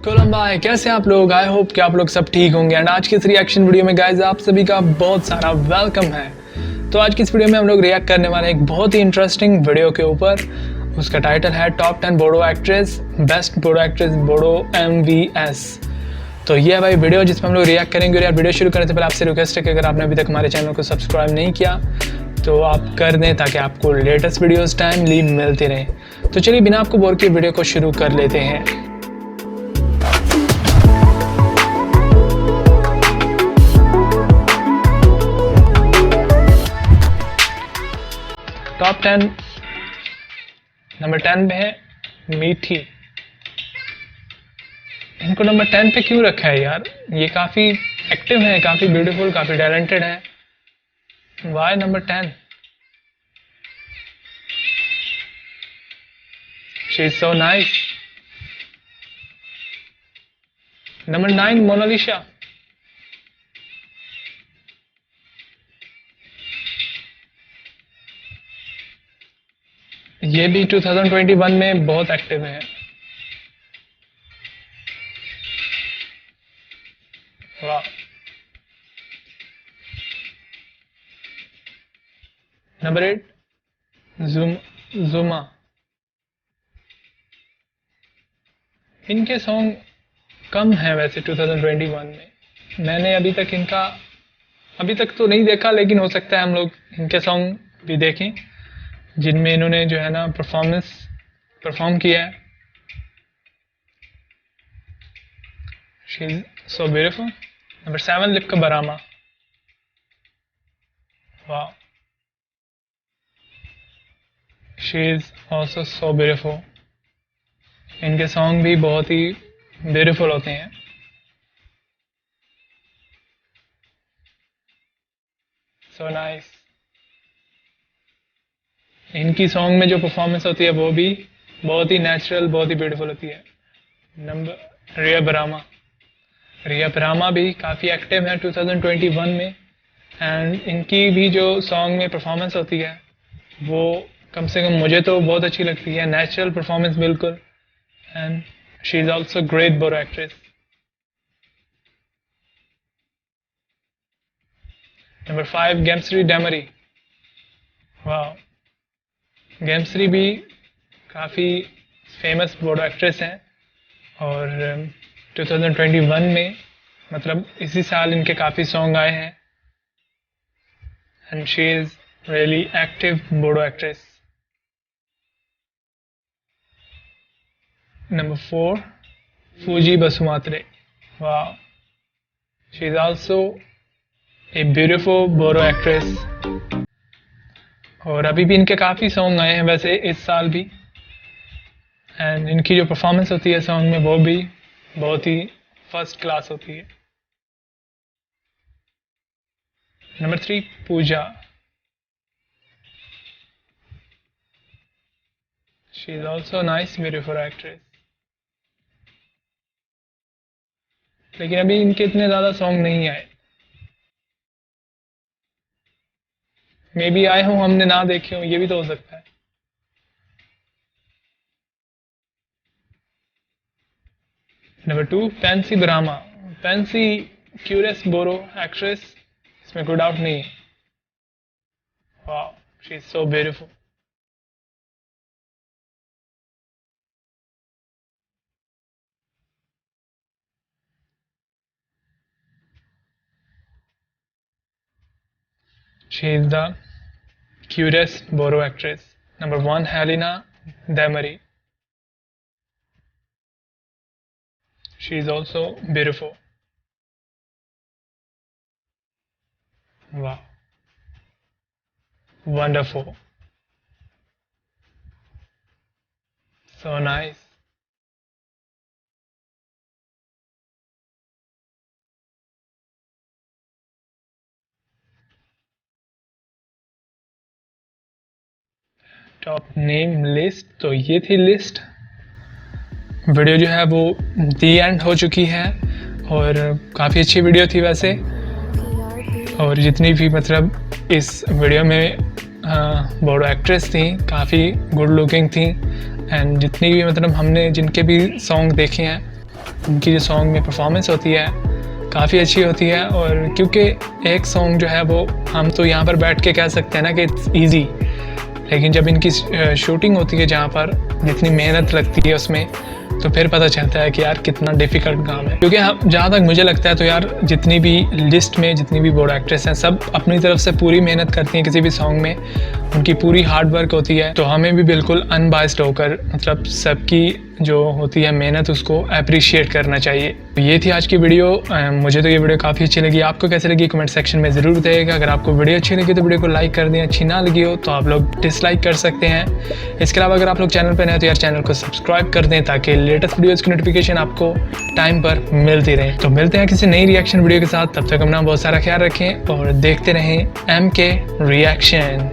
कोलम्बाई, कैसे आप लोग? आई होप कि आप लोग सब ठीक होंगे। एंड आज की इस रिएक्शन वीडियो में गाइज आप सभी का बहुत सारा वेलकम है। तो आज की इस वीडियो में हम लोग रिएक्ट करने वाले हैं एक बहुत ही इंटरेस्टिंग वीडियो के ऊपर। उसका टाइटल है top 10 Bodo actress, best Bodo actress Bodo MVS। तो ये है भाई वीडियो जिसमें हम लोग रिएक्ट करेंगे। और यार वीडियो शुरू करने से पहले आपसे रिक्वेस्ट है कि अगर आपने अभी तक हमारे चैनल को सब्सक्राइब नहीं किया तो आप कर दें ताकि आपको लेटेस्ट वीडियोस टाइमली मिलती रहे। तो चलिए बिना आपको बोर किए वीडियो को शुरू कर लेते हैं। टॉप 10 नंबर 10 पे है मीठी। इनको नंबर 10 पे क्यों रखा है यार? ये काफी एक्टिव है, काफी ब्यूटीफुल, काफी टैलेंटेड है। Why number 10? She is so nice. Number 9 Monalisa. ये भी 2021 में बहुत एक्टिव है। वाह। नंबर 8 जुमा। इनके सॉन्ग कम है वैसे 2021 में। मैंने अभी तक तो नहीं देखा, लेकिन हो सकता है हम लोग इनके सॉन्ग भी देखें जिनमें इन्होंने जो है ना परफॉर्म किया है। She is so beautiful. Number 7 lip का बरामा। वाह। She is also so beautiful. इनके सॉन्ग भी बहुत ही ब्यूटीफुल होते हैं। So nice. इनकी सॉन्ग में जो परफॉर्मेंस होती है वो भी बहुत ही नेचुरल, बहुत ही ब्यूटीफुल होती है। नंबर रिया ब्रामा भी काफ़ी एक्टिव है 2021 में। एंड इनकी भी जो सॉन्ग में परफॉर्मेंस होती है वो कम से कम मुझे तो बहुत अच्छी लगती है। नेचुरल परफॉर्मेंस बिल्कुल। And she is also great बोरो एक्ट्रेस। नंबर 5 गेम्सरी डेमरी। वाह। गेम्सरी भी काफ़ी फेमस बोडो एक्ट्रेस हैं और 2021 में मतलब इसी साल इनके काफ़ी सॉन्ग आए हैं। And she is really active Bodo actress. Number 4 Fuji Basumatary. वाह। She is also a beautiful Bodo actress. और अभी भी इनके काफ़ी सॉन्ग आए हैं वैसे इस साल भी। एंड इनकी जो परफॉर्मेंस होती है सॉन्ग में वो भी बहुत ही फर्स्ट क्लास होती है। Number 3 Pooja. She is also nice beautiful actress. लेकिन अभी इनके इतने ज़्यादा सॉन्ग नहीं आए। मे बी आए हों, हमने ना देखे हों, ये भी तो हो सकता है। नंबर 2 फैंसी ब्रामा। फैंसी क्यूरियस बोरो एक्ट्रेस, इसमें कोई डाउट नहीं है। वाह। She is so beautiful. She is the curious बोरो एक्ट्रेस। नंबर 1 हेलिना डेमरी। She is also beautiful. Wow. Wonderful. So nice. Top name list. तो ये थी लिस्ट। वीडियो जो है वो दी एंड हो चुकी है और काफ़ी अच्छी वीडियो थी वैसे। और जितनी भी मतलब इस वीडियो में बोडो एक्ट्रेस थी काफ़ी गुड लुकिंग थी। एंड जितनी भी मतलब हमने जिनके भी सॉन्ग देखे हैं उनकी जो सॉन्ग में परफॉर्मेंस होती है काफ़ी अच्छी होती है। और क्योंकि एक सॉन्ग जो है वो हम तो यहाँ पर बैठ के कह सकते हैं ना कि इट्स ईजी, लेकिन जब इनकी शूटिंग होती है जहाँ पर जितनी मेहनत लगती है उसमें, तो फिर पता चलता है कि यार कितना डिफ़िकल्ट काम है। क्योंकि हम जहाँ तक मुझे लगता है तो यार जितनी भी लिस्ट में जितनी भी बोडो एक्ट्रेस हैं सब अपनी तरफ से पूरी मेहनत करती हैं किसी भी सॉन्ग में, उनकी पूरी हार्ड वर्क होती है। तो हमें भी बिल्कुल अनबाइस्ड होकर मतलब सबकी जो होती है मेहनत उसको अप्रिशिएट करना चाहिए। तो ये थी आज की वीडियो। मुझे तो ये वीडियो काफ़ी अच्छी लगी। आपको कैसे लगी कमेंट सेक्शन में ज़रूर बताइएगा। अगर आपको वीडियो अच्छी लगी तो वीडियो को लाइक कर दें, अच्छी ना लगी हो तो आप लोग डिसलाइक कर सकते हैं। इसके अलावा अगर आप लोग चैनल पर नए तो यार चैनल को सब्सक्राइब कर दें ताकि लेटेस्ट वीडियोज़ की नोटिफिकेशन आपको टाइम पर मिलती रहे। तो मिलते हैं किसी नई रिएक्शन वीडियो के साथ, तब तक अपना बहुत सारा ख्याल रखें और देखते रहें MK रिएक्शन।